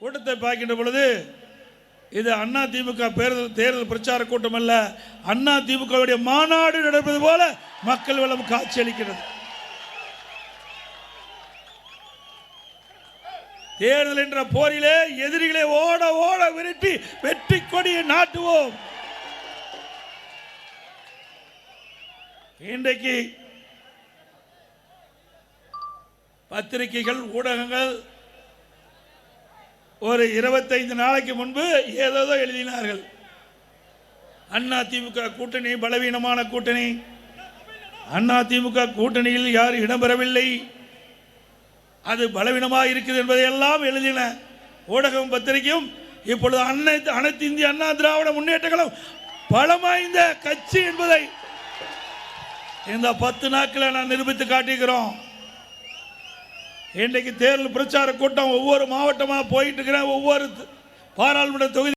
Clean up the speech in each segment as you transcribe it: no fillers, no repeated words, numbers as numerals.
கூட்டத்தை பார்க்கின்ற பொழுது இது அண்ணா திமுக தேர்தல் பிரச்சார கூட்டம் அல்ல, அண்ணா திமுக மாநாடு நடப்பது போல மக்கள் வளம் காட்சியளிக்கிறது. தேர்தல் என்ற போரிலே எதிரிகளை ஓட ஓட விரட்டி வெற்றி கொடியை நாட்டுவோம். இன்றைக்கு பத்திரிகைகள் ஊடகங்கள் ஒரு 25 நாளைக்கு முன்பு ஏதோ எழுதினார்கள். அண்ணா திமுக கூட்டணி பலவீனமான கூட்டணி, அண்ணா திமுக கூட்டணியில் யார் இடம்பெறவில்லை, அது பலவீனமாக இருக்குது என்பதை எல்லாம் எழுதின ஊடகம் பத்திரிகையும் இப்பொழுது அனைத்து இந்திய அண்ணா திராவிட முன்னேற்ற கழகம் பலம் வாய்ந்த கட்சி என்பதை இந்த 10 நாட்களில் நான் நிரூபித்து காட்டுகிறோம். இன்றைக்கு தேர்தல் பிரச்சார கூட்டம் ஒவ்வொரு மாவட்டமாக போயிட்டு இருக்கிறேன். ஒவ்வொரு பாராளுமன்ற தொகுதி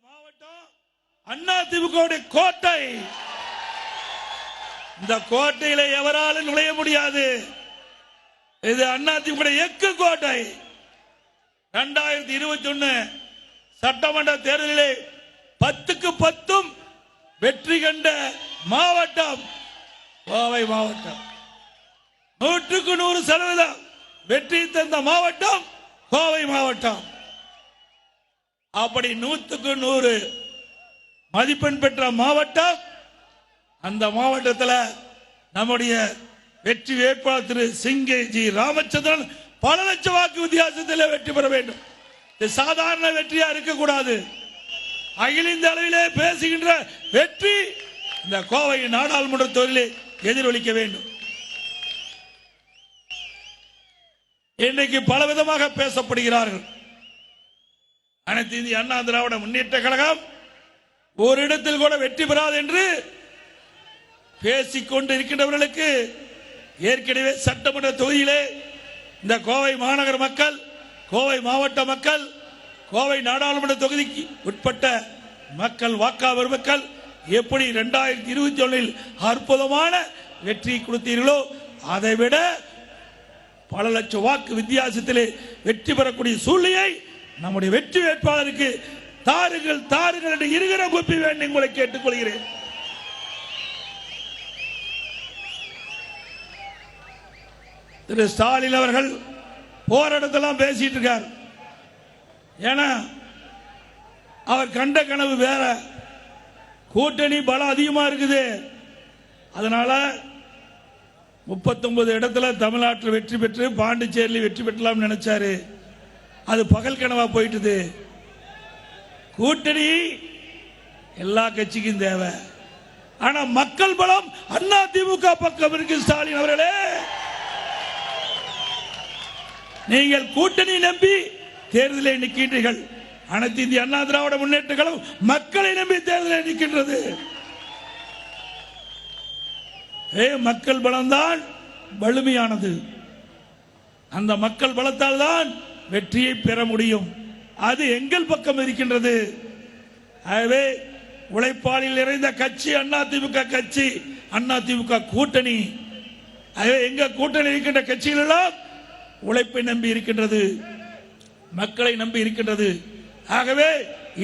மாவட்டம் அண்ணா திமுக கோட்டை. இந்த கோட்டையில எவராலும் நுழைய முடியாது. இது அண்ணா திமுக எக்கு கோட்டை. 2021 சட்டமன்ற தேர்தலிலே 10க்கு 10 வெற்றி கண்ட மாவட்டம் கோவை மாவட்டம். 100க்கு 100% வெற்றி தந்த மாவட்டம் கோவை மாவட்டம். அப்படி 100க்கு 100 மதிப்பெண் பெற்ற மாவட்டம். அந்த மாவட்டத்தில் நம்முடைய வெற்றி வேட்பாளர் திரு சிங்கை ஜி ராமச்சந்திரன் பல லட்சம் வாக்கு வித்தியாசத்தில் வெற்றி பெற வேண்டும். இது சாதாரண வெற்றியா இருக்கக்கூடாது. அகில இந்த அளவிலே பேசுகின்ற வெற்றி இந்த கோவை நாடாளுமன்ற தொகுதியில் எதிரொலிக்க வேண்டும். இன்றைக்கு பல விதமாக பேசப்படுகிறார்கள். அனைத்து இந்திய அண்ணா திராவிட முன்னேற்ற கழகம் ஒரு இடத்தில் கூட வெற்றி பெறாது என்று பேசிக்கொண்டு இருக்கின்றவர்களுக்கு ஏற்கனவே சட்டமன்ற தொகுதியிலே இந்த கோவை மாநகர மக்கள், கோவை மாவட்ட மக்கள், கோவை நாடாளுமன்ற தொகுதிக்கு உட்பட்ட மக்கள், வாக்காளர் மக்கள் எப்படி 2021 அற்புதமான வெற்றி கொடுத்தீர்களோ அதை விட பல லட்சம் வாக்கு வித்தியாசத்திலே வெற்றி பெறக்கூடிய சூழ்நிலையை நம்முடைய வெற்றி வேட்பாளருக்கு தாருங்கள் தாருங்கள் என்று இருகிற குப்பி வேண்டும் உங்களை கேட்டுக்கொள்கிறேன். திரு ஸ்டாலின் அவர்கள் போராட்டத்தெல்லாம் பேசிட்டு இருக்கார். ஏன்னா அவர் கண்ட கனவு வேற. கூட்டணி பலம் அதிகமா இருக்குது. அதனால 39 இடத்துல தமிழ்நாட்டில் வெற்றி பெற்று பாண்டிச்சேரியில் வெற்றி பெற்றலாம் நினைச்சாரு. அது பகல் கனவா போயிட்டது. கூட்டணி எல்லா கட்சிக்கும் தேவை. ஆனா மக்கள் பலம் அண்ணா திமுக பக்கம் இருக்கு. ஸ்டாலின் அவர்களே, நீங்கள் கூட்டணி நம்பி தேர்தலை நிற்கின்றீர்கள். அனைத்து இந்திய அண்ணா திராவிட முன்னேற்ற கழகம் மக்களை நம்பி தேர்தலை நிற்கின்றது. மக்கள் பலம்தான் வலிமையானது. அந்த மக்கள் பலத்தால் தான் வெற்றியை பெற முடியும். அது எங்கள் பக்கம் இருக்கின்றது. ஆகவே உழைப்பாளில் நிறைந்த கட்சி அண்ணா திமுக கட்சி, அண்ணா திமுக கூட்டணி. ஆகவே எங்க கூட்டணி இருக்கின்ற கட்சிகள் எல்லாம் உழைப்பை நம்பி இருக்கின்றது, மக்களை நம்பி இருக்கின்றது. ஆகவே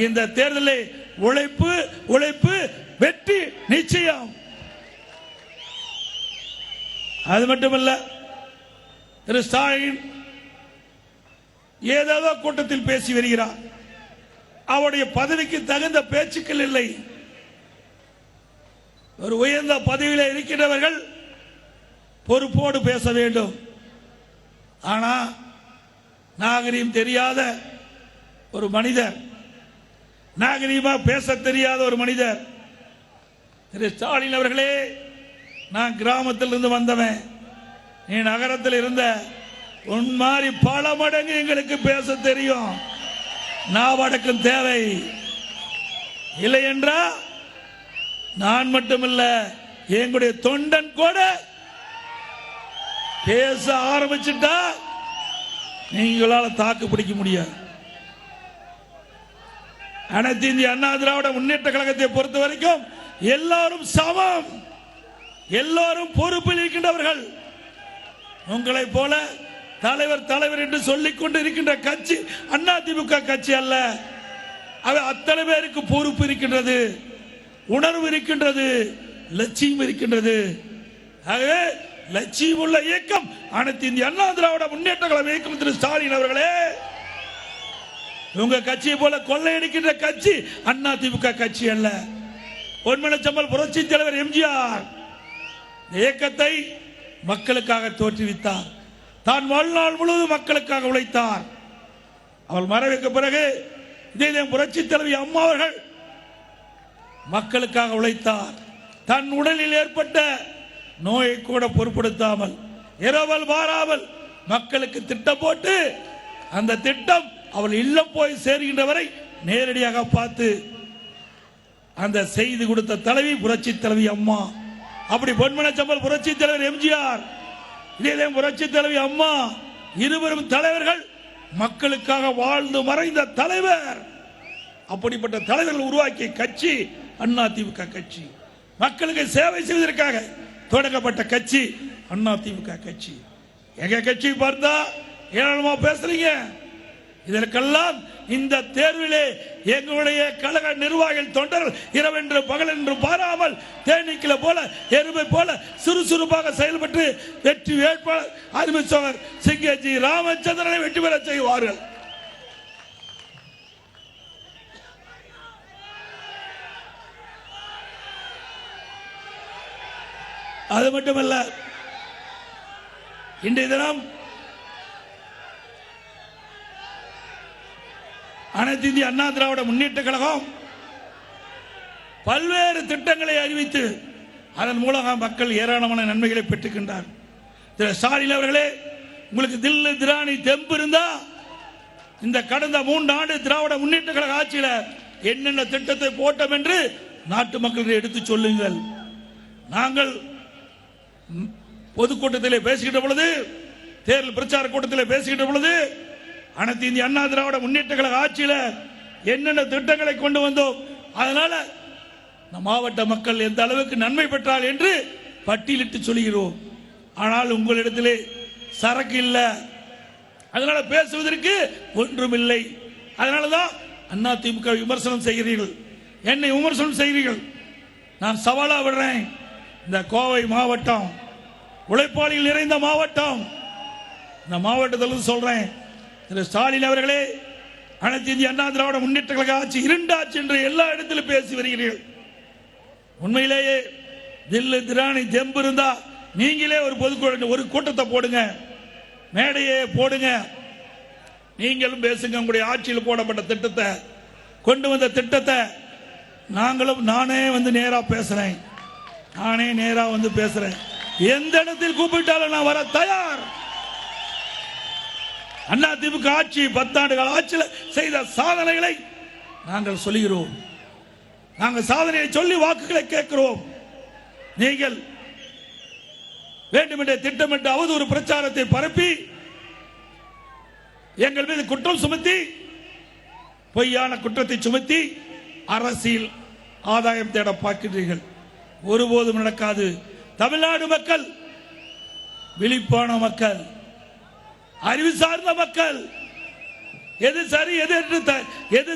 இந்த தேர்தலில் உழைப்பு உழைப்பு வெற்றி நிச்சயம். அது மட்டுமல்ல, திரு ஸ்டாலின் ஏதோ கூட்டத்தில் பேசி வருகிறார். அவருடைய பதவிக்கு தகுந்த பேச்சுக்கள் இல்லை. ஒரு உயர்ந்த பதவியில் இருக்கின்றவர்கள் பொறுப்போடு பேச வேண்டும். ஆனா நாகரீகம் தெரியாத ஒரு மனிதர், நாகரீகமா பேச தெரியாத ஒரு மனிதர் திரு ஸ்டாலின் அவர்களே, நான் கிராமத்தில் இருந்து வந்தவன், நீ நகரத்தில் இருந்த, உன் மாதிரி பல மடங்கு எங்களுக்கு பேச தெரியும். நாவடக்கம் தேவை. இல்லை என்றா நான் மட்டுமல்ல, எங்களுடைய தொண்டன் கூட பேச ஆரம்பிச்சுட்டா நீங்களால தாக்கு பிடிக்க முடியாது. அனைத்து இந்திய அண்ணா திராவிட முன்னேற்ற கழகத்தை பொறுத்த வரைக்கும் எல்லாரும் சமம், எல்லாரும் பொறுப்பில் இருக்கின்றவர்கள். உங்களை போல தலைவர் தலைவர் என்று சொல்லிக் கொண்டு இருக்கின்ற கட்சி அதிமுக கட்சி அல்ல. அத்தனை பேருக்கு பொறுப்பு இருக்கின்றது, உணர்வு இருக்கின்றது, லட்சியம் இருக்கின்றது. ஆகவே லட்சியம் உள்ள இயக்கம் அனைத்து இந்திய அண்ணா திராவிட முன்னேற்ற கழக இயக்கம். திரு ஸ்டாலின் அவர்களே, உங்க கட்சியை போல கொள்ளையடிக்கின்ற கட்சி அதிமுக கட்சி அல்ல. பொன்மனச்செம்மல் புரட்சி தலைவர் எம்ஜிஆர் இயக்கத்தை மக்களுக்காக தோற்றுவித்தார். தான் வாழ்நாள் முழுவதும் மக்களுக்காக உழைத்தார். அவர் மறைவுக்கு பிறகு இதே புரட்சி தலைவி அம்மா அவர்கள் மக்களுக்காக உழைத்தார். தன் உடலில் ஏற்பட்ட நோயை கூட பொருட்படுத்தாமல் இரவல் மாறாமல் மக்களுக்கு திட்டம் போட்டு அந்த திட்டம் அவள் இல்லம் போய் சேர்கின்ற வரை நேரடியாக பார்த்து அந்த செய்தி கொடுத்த தலைவி புரட்சி தலைவி அம்மா. அப்படி பொன்மனச்செம்மல் புரட்சி தலைவர் எம்ஜிஆர், இதே புரட்சி தலைவி அம்மா, இருவரும் தலைவர்கள் மக்களுக்காக வாழ்ந்து மறைந்த தலைவர். அப்படிப்பட்ட தலைவர்கள் உருவாக்கிய கட்சி அதிமுக கட்சி. மக்களுக்கு சேவை செய்வதற்காக தொடங்கப்பட்ட கட்சி அதிமுக கட்சி. எங்க கட்சி பார்த்தா ஏராளமா பேசுறீங்க. இதற்கெல்லாம் இந்த தேர்விலே எங்களுடைய கழக நிர்வாகிகள் தொண்டர்கள் இரவென்று பகல் என்று பாராமல் தேனீக்கள போல எருமை போல சுறுசுறுப்பாக செயல்பட்டு வெற்றி வேட்பாளர் அறிவிச்சவர் சிங்கேஜி ராமச்சந்திரனை வெற்றி பெற செய்வார்கள். அது மட்டுமல்ல, இன்றைய தினம் அனைத்து இந்திய அண்ணா திராவிட முன்னேற்ற கழகம் பல்வேறு திட்டங்களை அறிவித்து அதன் மூலம் மக்கள் ஏராளமான நன்மைகளை பெற்றுக்கின்றார். திரு ஸ்டாலின் அவர்களே, உங்களுக்கு தில்லு திராணி தெம்பு இருந்தா இந்த கடந்த 3 ஆண்டு திராவிட முன்னேற்ற கழக ஆட்சியில் என்னென்ன திட்டத்தை போட்டோம் என்று நாட்டு மக்களுக்கு எடுத்து சொல்லுங்கள். நாங்கள் பொதுக்கூட்டத்திலே பேசுகின்ற பொழுது, தேர்தல் பிரச்சார கூட்டத்திலே பேசுகின்ற பொழுது, அனைத்து இந்திய அண்ணா திராவிட முன்னேற்ற கழக ஆட்சியில் என்னென்ன திட்டங்களை கொண்டு வந்தோம், அதனால மாவட்ட மக்கள் எந்த அளவுக்கு நன்மை பெற்றால் என்று பட்டியலிட்டு சொல்கிறோம். ஆனால் உங்களிடத்திலே சரக்கு இல்லை, அதனால பேசுவதற்கு ஒன்றும் இல்லை. அதனாலதான் அதிமுக விமர்சனம் செய்கிறீர்கள், என்னை விமர்சனம் செய்கிறீர்கள். நான் சவாலா விடுறேன், இந்த கோவை மாவட்டம் உழைப்பாளிகள் நிறைந்த மாவட்டம். இந்த மாவட்டத்தில் சொல்றேன், திரு ஸ்டாலின் அவர்களே, அனைத்து இந்திய அண்ணா திராவிட முன்னேற்ற கழக ஆட்சி இருண்டாட்சி என்று எல்லா இடத்திலும் பேசி வருகிறீர்கள். உண்மையிலேயே தில்லு திராணி தெம்பு இருந்தா நீங்களே ஒரு கூட்டத்தை போடுங்க, மேடையே போடுங்க, நீங்களும் பேசுங்க. உங்களுடைய ஆட்சியில் போடப்பட்ட திட்டத்தை, கொண்டு வந்த திட்டத்தை நானே நேரா பேசுறேன், நானே நேரா பேசுறேன். எந்த இடத்தில் கூப்பிட்டாலும் நான் வர தயார். அதிமுக ஆட்சி 10 ஆண்டுகள் ஆட்சியில் செய்த சாதனைகளை நாங்கள் சொல்லுகிறோம். நாங்கள் சாதனையை சொல்லி வாக்குகளை கேட்கிறோம். நீங்கள் வேண்டுமென்றே திட்டமிட்டு அவதூறு பிரச்சாரத்தை பரப்பி எங்கள் மீது குற்றம் சுமத்தி, பொய்யான குற்றத்தை சுமத்தி அரசியல் ஆதாயம் தேட பார்க்கிறீர்கள். ஒருபோதும் நடக்காது. தமிழ்நாடு மக்கள் விழிப்பான மக்கள், அறிவு சார்ந்த மக்கள், எது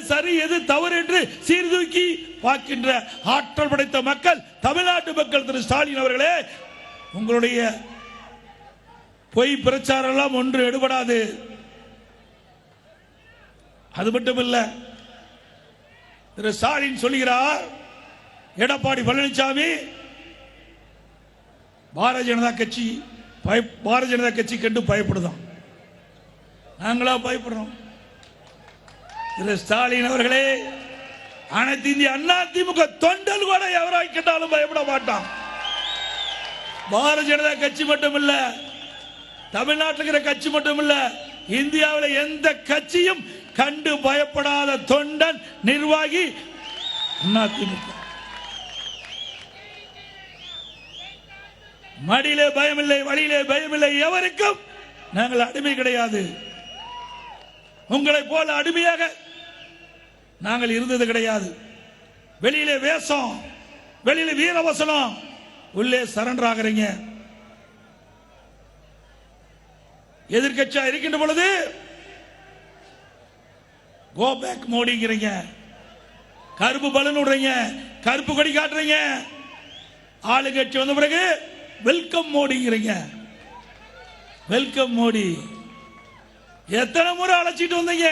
சரி எது தவறு என்று சீர்தூக்கி பார்க்கின்ற ஆற்றல் படைத்த மக்கள் தமிழ்நாட்டு மக்கள். திரு ஸ்டாலின் அவர்களே, உங்களுடைய பொய் பிரச்சாரம் எல்லாம் ஒன்று எடுபடாது. அது மட்டுமல்ல, திரு ஸ்டாலின் சொல்கிறார், எடப்பாடி பழனிசாமி பாரதிய ஜனதா கட்சி கண்டு பயப்படுதான். நாங்களா பயப்படுறோம்? திரு ஸ்டாலின் அவர்களே, அனைத்து இந்திய அண்ணா திமுக தொண்டல் கூட எவராய் கேட்டாலும் பயப்பட மாட்டான். பாரதிய ஜனதா கட்சி மட்டுமல்ல, தமிழ்நாட்டில் இருக்கிற கட்சி மட்டுமல்ல, இந்தியாவில் எந்த கட்சியும் கண்டு பயப்படாத தொண்டன் நிர்வாகி அதிமுக. மடியிலே பயமில்லை, வழியிலே பயமில்லை, எவருக்கும் நாங்கள் அடிமை கிடையாது. உங்களை போல அடிமையாக நாங்கள் இருந்தது கிடையாது. வெளியிலே வேஷம், வெளியில வீரவசனம், உள்ளே சரண்டர் ஆகிறீங்க. எதிர்கட்சியா இருக்கின்ற பொழுது கோ பேக் மோடிங்கிறீங்க, கருப்பு பலன் விடுறீங்க, கருப்பு கொடி காட்டுறீங்க. ஆளுங்கட்சி வந்த பிறகு வெல்கம் மோடிங்கிறீங்க. வெல்கம் மோடி எத்தனை முறை அழைச்சிட்டு வந்தீங்க?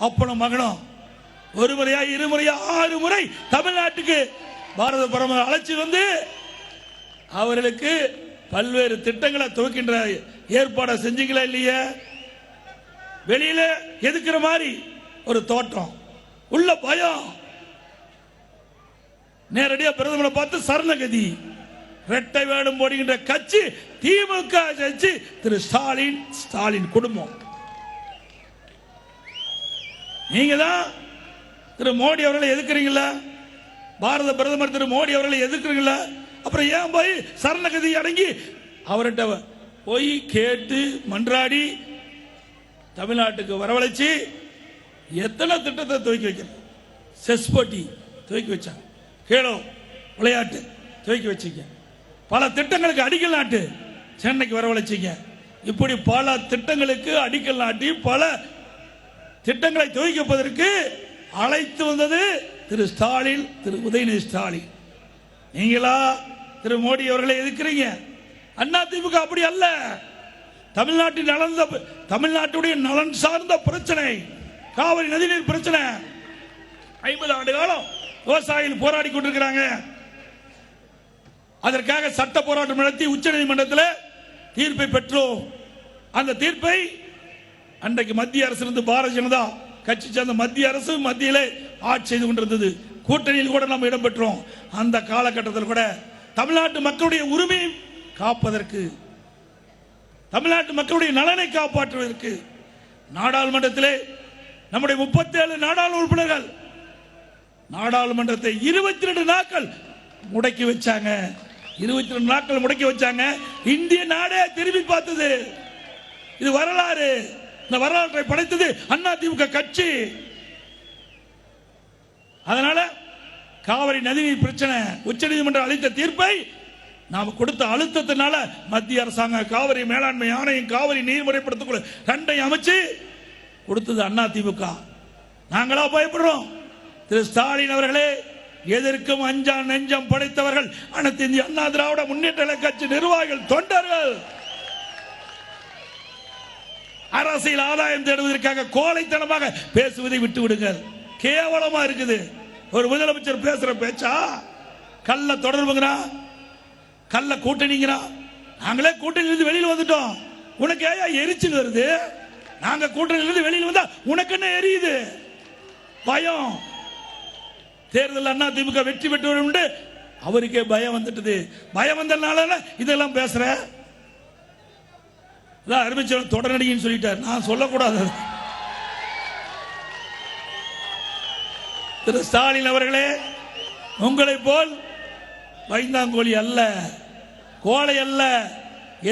அப்பனும் மகனும் ஒரு முறையா, இருமுறையா, 6 முறை தமிழ்நாட்டுக்கு பாரத பிரதமர் அழைச்சி வந்து அவர்களுக்கு பல்வேறு திட்டங்களை துவக்கின்ற ஏற்பாடு செஞ்சீங்களா இல்லையா? வெளியில எதுக்குற மாதிரி ஒரு தோற்றம், உள்ள பயம். நேரடியா பிரதமரை பார்த்து சரணகதி. இரட்டை வேடம் போடுகின்ற கட்சி திமுக கட்சி, திரு ஸ்டாலின், ஸ்டாலின் குடும்பம். நீங்க தான் திரு மோடி அவர்களை எதிர்க்கிறீங்களா? பாரத பிரதமர் திரு மோடி அவர்களை எதிர்க்கிறீங்களா? அப்புறம் ஏன் போய் சரணகதி அடங்கி அவர்கிட்ட போய் கேட்டு மன்றாடி தமிழ்நாட்டுக்கு வரவழைச்சு எத்தனை திட்டத்தை துவக்கி வைக்கிறார்? செஸ் போட்டி துவக்கி வச்சாங்க, கேளோ விளையாட்டு துவக்கி வச்சீங்க, பல திட்டங்களுக்கு அடிக்கல் நாட்டு சென்னைக்கு வரவழைச்சீங்க. இப்படி பல திட்டங்களுக்கு அடிக்கல் நாட்டி பல திட்டங்களை துவக்கிப்பதற்கு அழைத்து வந்தது திரு ஸ்டாலின், திரு உதயநிதி ஸ்டாலின். நீங்களா திரு மோடி அவர்களை எதிர்க்கிறீங்க? அண்ணா திமுக அப்படி அல்ல. தமிழ்நாட்டின் தமிழ்நாட்டுடைய நலன் சார்ந்த பிரச்சனை, காவிரி நதிநீர் பிரச்சனை. 50 ஆண்டு காலம் விவசாயிகள் போராடி கொண்டிருக்கிறாங்க. அதற்காக சட்ட போராட்டம் நடத்தி உச்சநீதிமன்றத்தில் தீர்ப்பை பெற்றோம். அந்த தீர்ப்பை அன்றைக்கு மத்திய அரசு இருந்து பாரதிய ஜனதா கட்சி சேர்ந்த மத்திய அரசு மத்தியிலே ஆட்சி செய்து கொண்டிருந்தது. கூட்டணியில் கூட நம்ம இடம்பெற்றோம். அந்த காலகட்டத்தில் கூட தமிழ்நாட்டு மக்களுடைய உரிமையை காப்பதற்கு, தமிழ்நாட்டு மக்களுடைய நலனை காப்பாற்றுவதற்கு நாடாளுமன்றத்திலே நம்முடைய 37 நாடாளுமன்ற உறுப்பினர்கள் நாடாளுமன்றத்தை 22 நாட்கள் முடக்கி வச்சாங்க. 22 நாட்கள் முடக்கி வச்சாங்க. இந்திய நாடே திரும்பி பார்த்தது. இது வரலாறு. இந்த வரலாற்றை படைத்தது அண்ணா திமுக கட்சி. அதனால காவிரி நதிநீர் பிரச்சனை உச்சநீதிமன்றம் அளித்த தீர்ப்பை நாம் கொடுத்த அழுத்தத்தினால மத்திய அரசாங்கம் காவிரி மேலாண்மை ஆணையம், காவிரி நீர்முறைப்படுத்தக்குழு 2ஐயும் அமைச்சு கொடுத்தது அண்ணா திமுக. நாங்களா பயப்படுறோம்? திரு ஸ்டாலின் அவர்களே, எதற்கும் அஞ்சா நெஞ்சம் படைத்தவர்கள் அனைத்து இந்திய அண்ணா திராவிட முன்னேற்ற கட்சி நிர்வாகிகள், தொண்டர்கள். அரசியல் ஆதாயம் தேடுவதற்காக கோழைத்தனமாக பேசுவதை விட்டு விடுங்கள். கேவலமா இருக்குது. ஒரு முதலமைச்சர் பேசுற பேச்சா? கள்ள தொடர்புங்கிறா, கள்ள கூட்டணிங்கிறா. நாங்களே கூட்டணியிலிருந்து வெளியில் வந்துட்டோம், உனக்கு ஏன் எரிச்சல் வருது? நாங்க கூட்டணியிலிருந்து வெளியில் வந்தா உனக்கு என்ன எரியுது? பயம். தேர்தல் அண்ணா திமுக வெற்றி பெற்று அவருக்கே பயம் வந்துட்டது. பயம் வந்ததுனால இதெல்லாம் பேசுற. அறிவிச்சவர் தொடர்நடின்னு சொல்லிட்டார், நான் சொல்லக்கூடாது. திரு ஸ்டாலின் அவர்களே, உங்களை போல் வைந்தாங்கோலி அல்ல, கோழை அல்ல.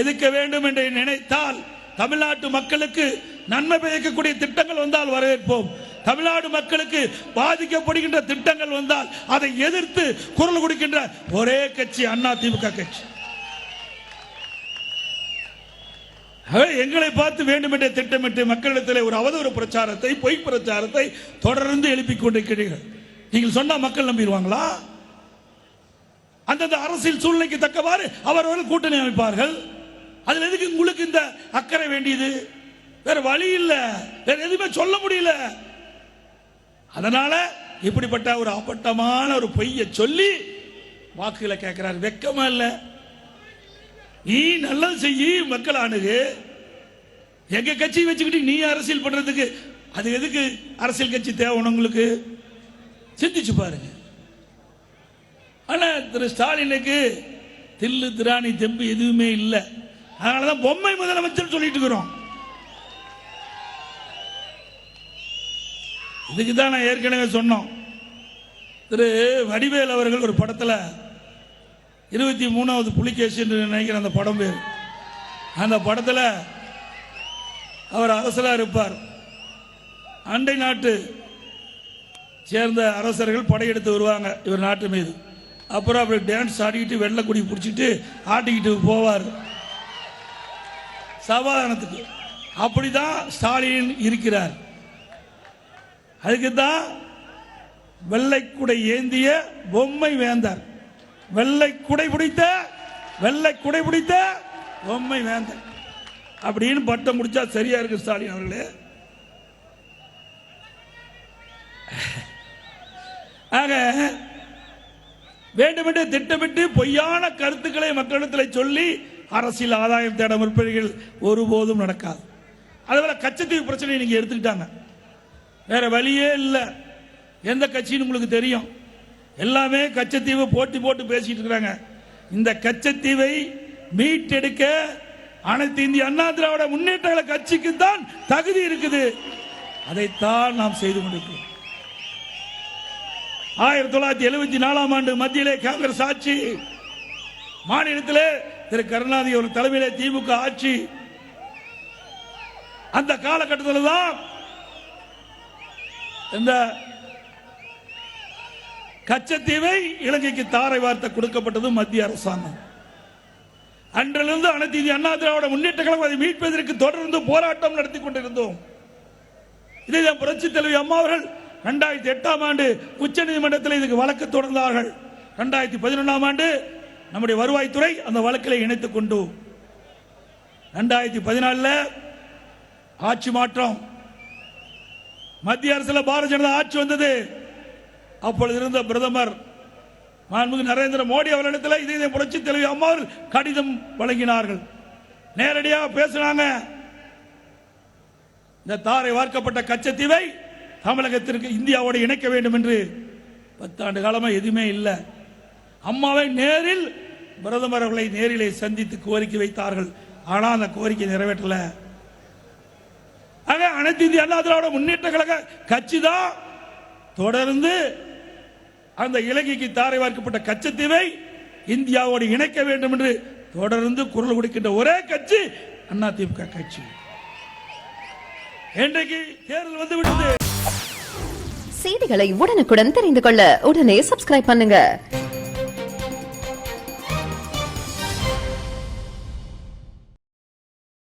எதிர்க்க வேண்டும் என்று நினைத்தால் தமிழ்நாட்டு மக்களுக்கு நன்மை பயக்கக்கூடிய திட்டங்கள் வந்தால் வரவேற்போம். தமிழ்நாடு மக்களுக்கு பாதிக்கப்படுகின்ற திட்டங்கள் வந்தால் அதை எதிர்த்து குரல் கொடுக்கின்ற ஒரே கட்சி அண்ணா திமுக கட்சி. எங்களை பார்த்து வேண்டும் என்ற திட்டமிட்டு மக்களிடத்தில் ஒரு அவதூறு பிரச்சாரத்தை, பொய் பிரச்சாரத்தை தொடர்ந்து எழுப்பிக் கொண்டிருக்கிறீர்கள். நீங்கள் சொன்னா மக்கள் நம்பிடுவாங்களா? அந்தந்த அரசியல் சூழ்நிலைக்கு தக்கவாறு அவர்கள் கூட்டணி அமைப்பார்கள். அதுல எதுக்கு உங்களுக்கு இந்த அக்கறை வேண்டியது? வேற வழி இல்ல, வேற எதுவுமே சொல்ல முடியல. அதனால இப்படிப்பட்ட ஒரு அப்பட்டமான ஒரு பொய்யை சொல்லி வாக்குகளை கேட்கிறார். வெக்கமா இல்ல? நீ நல்லது செய்யி, மக்கள் அணுகு. எங்க கட்சியை வச்சுக்கிட்டு நீ அரசியல் பண்றதுக்கு அது எதுக்கு அரசியல் கட்சி தேவை உங்களுக்கு? சிந்திச்சு பாருங்க. ஆனா திரு ஸ்டாலினுக்கு தில்லு திராணி தெம்பு எதுவுமே இல்லை. அதனாலதான் பொம்மை முதலமைச்சர் சொல்லிட்டு இருக்கிறோம். இதுக்கு தான் நான் ஏற்கனவே சொன்னோம். திரு வடிவேல் அவர்கள் ஒரு படத்துல 23வது புலிகேசி என்று நினைக்கிற அந்த படம் பேர். அந்த படத்துல அவர் அரசலா இருப்பார். அண்டை நாட்டு சேர்ந்த அரசர்கள் படையெடுத்து வருவாங்க இவர் நாட்டு மீது. அப்புறம் அப்படி டான்ஸ் ஆடிக்கிட்டு வெள்ளக்குடி பிடிச்சிட்டு ஆட்டிக்கிட்டு போவார் சமாதானத்துக்கு. அப்படிதான் ஸ்டாலின் இருக்கிறார். அதுக்கு தான் வெள்ளைக்குடை ஏந்திய பொம்மை வேந்தார், வெள்ளைக்குடை பிடித்த பொம்மை வேந்தார் அப்படின்னு பட்டம் முடிச்சா சரியா இருக்கு ஸ்டாலின் அவர்களே. ஆக வேண்டுமென்றே திட்டமிட்டு பொய்யான கருத்துக்களை மக்களிடத்தில் சொல்லி அரசியல் ஆதாயம் தேட முற்படுகள் ஒருபோதும் நடக்காது. அதுபோல கச்சத்தீவு பிரச்சனையை நீங்க எடுத்துக்கிட்டாங்க, வேற வழியே இல்லை. எந்த கட்சின்னு உங்களுக்கு தெரியும், எல்லாமே கச்சத்தீவு போட்டி போட்டு பேசிட்டு இருக்கிறாங்க. இந்த கச்சத்தீவை மீட்டெடுக்க அனைத்து இந்திய அண்ணா திராவிட முன்னேற்ற கழக கட்சிக்கு தான் தகுதி இருக்குது. அதைத்தான் நாம் செய்து கொண்டிருக்கிறோம். 1974ஆம் ஆண்டு மத்தியிலே காங்கிரஸ் ஆட்சி, மாநிலத்திலே திரு கருணாநிதி ஒரு தலைமையிலே திமுக ஆட்சி. அந்த காலகட்டத்தில் தான் இந்த கச்சத்தீவை இலங்கைக்கு தாரை வார்த்தை கொடுக்கப்பட்டது மத்திய அரசாங்கம். அன்றிலிருந்து அனைத்து இந்திய அண்ணா திராவிட முன்னேற்ற கழகம் அதை மீட்பதற்கு தொடர்ந்து போராட்டம் நடத்தி கொண்டிருந்தோம். இதை புரட்சி தலைவி அம்மா அவர்கள் 2008ஆம் ஆண்டு உச்ச நீதிமன்றத்தில் இதுக்கு வழக்கு தொடர்ந்தார்கள். 2011ஆம் ஆண்டு நம்முடைய வருவாய்த்துறை அந்த வழக்கில் இணைத்துக் கொண்டு 2014 ஆட்சி மாற்றம், மத்திய அரசில் பாரதிய ஜனதா ஆட்சி வந்தது. அப்பொழுது இருந்த பிரதமர் மாண்புமிகு நரேந்திர மோடி அவர்களிடத்தில் இதை புரட்சி தலைவி அம்மா அவர்கள் கடிதம் வழங்கினார்கள். நேரடியாக பேசினாங்க, இந்த தாரை வார்க்கப்பட்ட கச்சத்தீவை தமிழகத்திற்கு இந்தியாவோடு இணைக்க வேண்டும் என்று. 10 ஆண்டு காலமாக எதுவுமே இல்லை. அம்மாவை நேரில் பிரதமர் அவர்களை நேரிலே சந்தித்து கோரிக்கை வைத்தார்கள். ஆனால் அந்த கோரிக்கை நிறைவேற்றல. ஆக அனைத்து இந்திய அண்ணா திராவிட முன்னேற்ற கழக கட்சி தான் தொடர்ந்து அந்த இலங்கைக்கு தாரை வார்க்கப்பட்ட கச்சத்தீவை இந்தியாவோடு இணைக்க வேண்டும் என்று தொடர்ந்து குரல் கொடுக்கின்ற ஒரே கட்சி அதிமுக கட்சி. இன்றைக்கு தேர்தல் வந்து விட்டது. செய்திகளை உடனுக்குடன் தெரிந்து கொள்ள உடனே சப்ஸ்கிரைப் பண்ணுங்க.